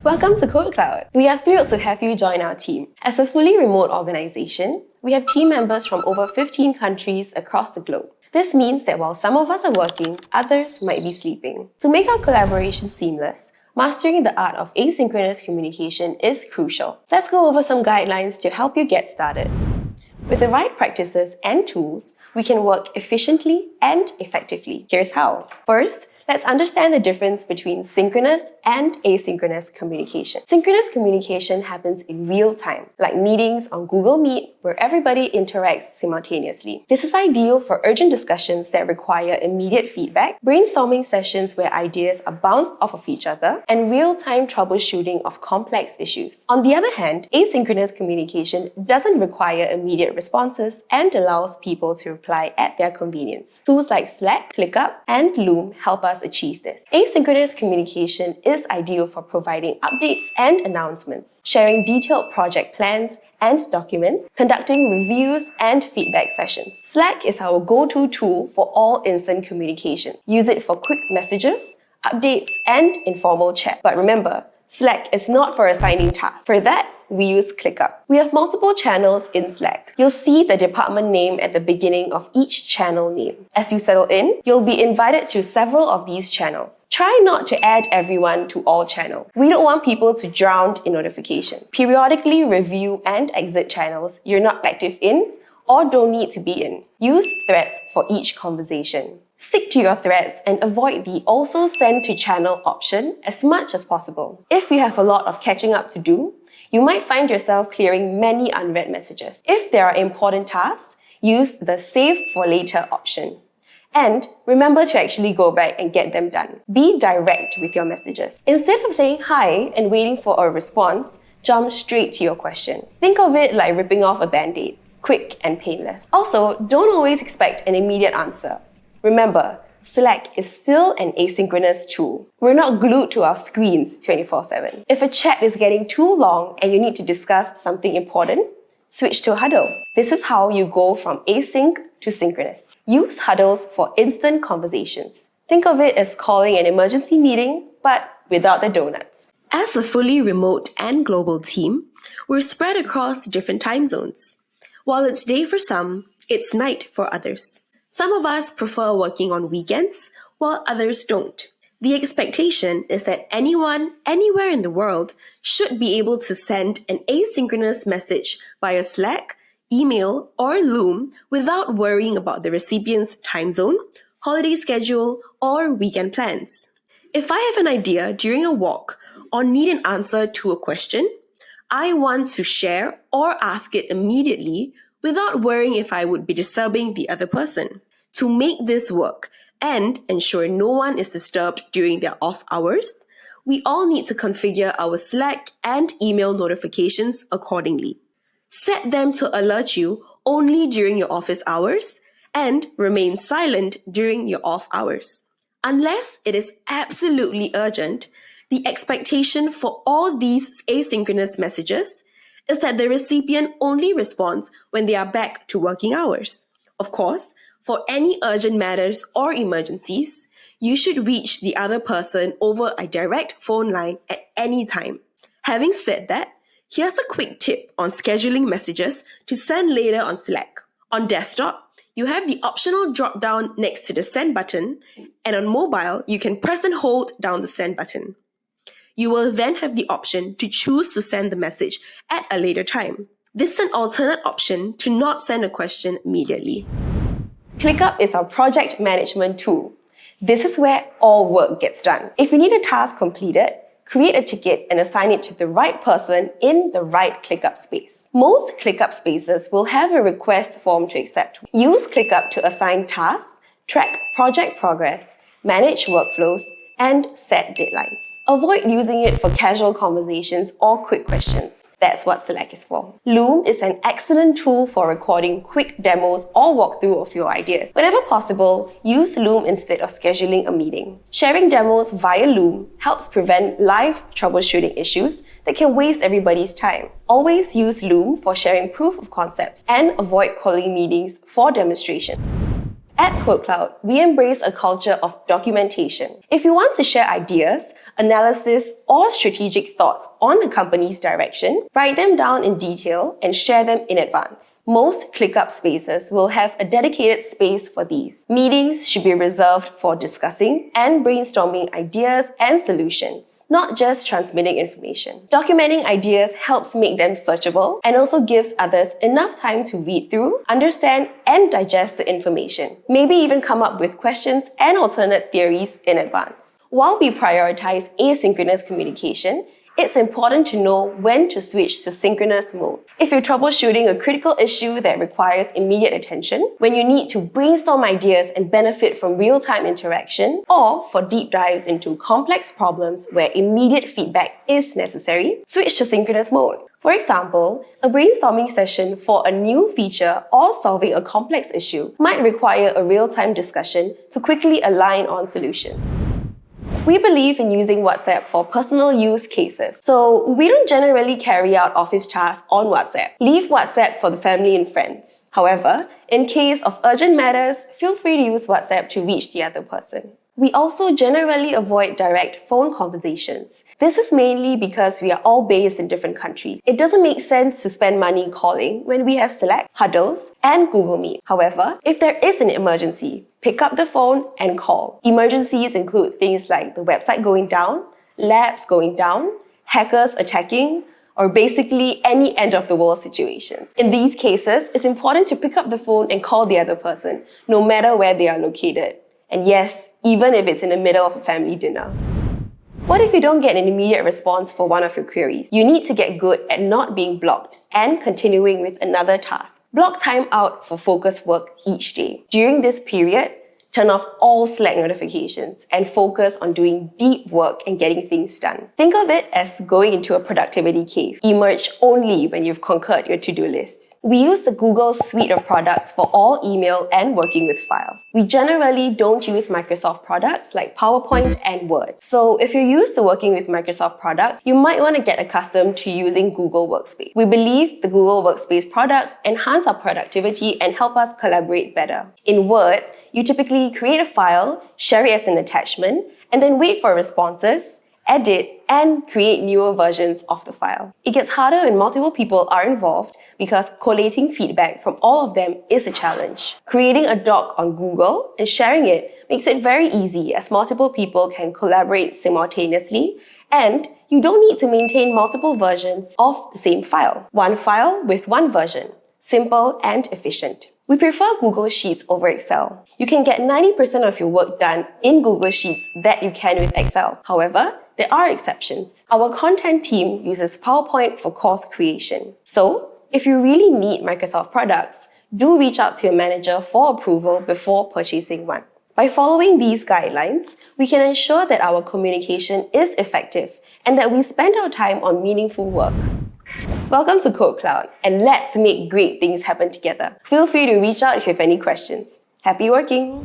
Welcome to Code Cloud. We are thrilled to have you join our team. As a fully remote organization, we have team members from over 15 countries across the globe. This means that while some of us are working, others might be sleeping. To make our collaboration seamless, mastering the art of asynchronous communication is crucial. Let's go over some guidelines to help you get started. With the right practices and tools, we can work efficiently and effectively. Here's how. First, let's understand the difference between synchronous and asynchronous communication. Synchronous communication happens in real time, like meetings on Google Meet, where everybody interacts simultaneously. This is ideal for urgent discussions that require immediate feedback, brainstorming sessions where ideas are bounced off of each other, and real-time troubleshooting of complex issues. On the other hand, asynchronous communication doesn't require immediate responses and allows people to reply at their convenience. Tools like Slack, ClickUp, and Loom help us achieve this. Asynchronous communication is ideal for providing updates and announcements, sharing detailed project plans and documents, conducting reviews and feedback sessions. Slack is our go-to tool for all instant communication. Use it for quick messages, updates, and informal chat. But remember, Slack is not for assigning tasks. For that, we use ClickUp. We have multiple channels in Slack. You'll see the department name at the beginning of each channel name. As you settle in, you'll be invited to several of these channels. Try not to add everyone to all channels. We don't want people to drown in notifications. Periodically review and exit channels you're not active in or don't need to be in. Use threads for each conversation. Stick to your threads and avoid the also send to channel option as much as possible. If you have a lot of catching up to do, you might find yourself clearing many unread messages. If there are important tasks, use the save for later option. And remember to actually go back and get them done. Be direct with your messages. Instead of saying hi and waiting for a response, jump straight to your question. Think of it like ripping off a band-aid, quick and painless. Also, don't always expect an immediate answer. Remember, Slack is still an asynchronous tool. We're not glued to our screens 24/7. If a chat is getting too long and you need to discuss something important, switch to Huddle. This is how you go from async to synchronous. Use Huddles for instant conversations. Think of it as calling an emergency meeting, but without the donuts. As a fully remote and global team, we're spread across different time zones. While it's day for some, it's night for others. Some of us prefer working on weekends, while others don't. The expectation is that anyone, anywhere in the world, should be able to send an asynchronous message via Slack, email, or Loom without worrying about the recipient's time zone, holiday schedule, or weekend plans. If I have an idea during a walk or need an answer to a question, I want to share or ask it immediately without worrying if I would be disturbing the other person. To make this work and ensure no one is disturbed during their off hours, we all need to configure our Slack and email notifications accordingly. Set them to alert you only during your office hours and remain silent during your off hours. Unless it is absolutely urgent, the expectation for all these asynchronous messages is that the recipient only responds when they are back to working hours. Of course, for any urgent matters or emergencies, you should reach the other person over a direct phone line at any time. Having said that, here's a quick tip on scheduling messages to send later on Slack. On desktop, you have the optional drop-down next to the send button, and on mobile, you can press and hold down the send button. You will then have the option to choose to send the message at a later time. This is an alternate option to not send a question immediately. ClickUp is our project management tool. This is where all work gets done. If you need a task completed, create a ticket and assign it to the right person in the right ClickUp space. Most ClickUp spaces will have a request form to accept. Use ClickUp to assign tasks, track project progress, manage workflows, and set deadlines. Avoid using it for casual conversations or quick questions. That's what Slack is for. Loom is an excellent tool for recording quick demos or walkthrough of your ideas. Whenever possible, use Loom instead of scheduling a meeting. Sharing demos via Loom helps prevent live troubleshooting issues that can waste everybody's time. Always use Loom for sharing proof of concepts and avoid calling meetings for demonstration. At Code Cloud, we embrace a culture of documentation. If you want to share ideas, analysis, or strategic thoughts on the company's direction, write them down in detail and share them in advance. Most ClickUp spaces will have a dedicated space for these. Meetings should be reserved for discussing and brainstorming ideas and solutions, not just transmitting information. Documenting ideas helps make them searchable and also gives others enough time to read through, understand, and digest the information. Maybe even come up with questions and alternate theories in advance. While we prioritize asynchronous communication, it's important to know when to switch to synchronous mode. If you're troubleshooting a critical issue that requires immediate attention, when you need to brainstorm ideas and benefit from real-time interaction, or for deep dives into complex problems where immediate feedback is necessary, switch to synchronous mode. For example, a brainstorming session for a new feature or solving a complex issue might require a real-time discussion to quickly align on solutions. We believe in using WhatsApp for personal use cases, so we don't generally carry out office tasks on WhatsApp. Leave WhatsApp for the family and friends. However, in case of urgent matters, feel free to use WhatsApp to reach the other person. We also generally avoid direct phone conversations. This is mainly because we are all based in different countries. It doesn't make sense to spend money calling when we have Slack, Huddles, and Google Meet. However, if there is an emergency, pick up the phone and call. Emergencies include things like the website going down, labs going down, hackers attacking, or basically any end-of-the-world situations. In these cases, it's important to pick up the phone and call the other person, no matter where they are located. And yes, even if it's in the middle of a family dinner. What if you don't get an immediate response for one of your queries? You need to get good at not being blocked and continuing with another task. Block time out for focused work each day. During this period, turn off all Slack notifications and focus on doing deep work and getting things done. Think of it as going into a productivity cave. Emerge only when you've conquered your to-do list. We use the Google suite of products for all email and working with files. We generally don't use Microsoft products like PowerPoint and Word. So if you're used to working with Microsoft products, you might want to get accustomed to using Google Workspace. We believe the Google Workspace products enhance our productivity and help us collaborate better. In Word, you typically create a file, share it as an attachment, and then wait for responses, edit, and create newer versions of the file. It gets harder when multiple people are involved because collating feedback from all of them is a challenge. Creating a doc on Google and sharing it makes it very easy as multiple people can collaborate simultaneously, and you don't need to maintain multiple versions of the same file. One file with one version. Simple and efficient. We prefer Google Sheets over Excel. You can get 90% of your work done in Google Sheets that you can with Excel. However, there are exceptions. Our content team uses PowerPoint for course creation. So, if you really need Microsoft products, do reach out to your manager for approval before purchasing one. By following these guidelines, we can ensure that our communication is effective and that we spend our time on meaningful work. Welcome to Code Cloud, and let's make great things happen together. Feel free to reach out if you have any questions. Happy working!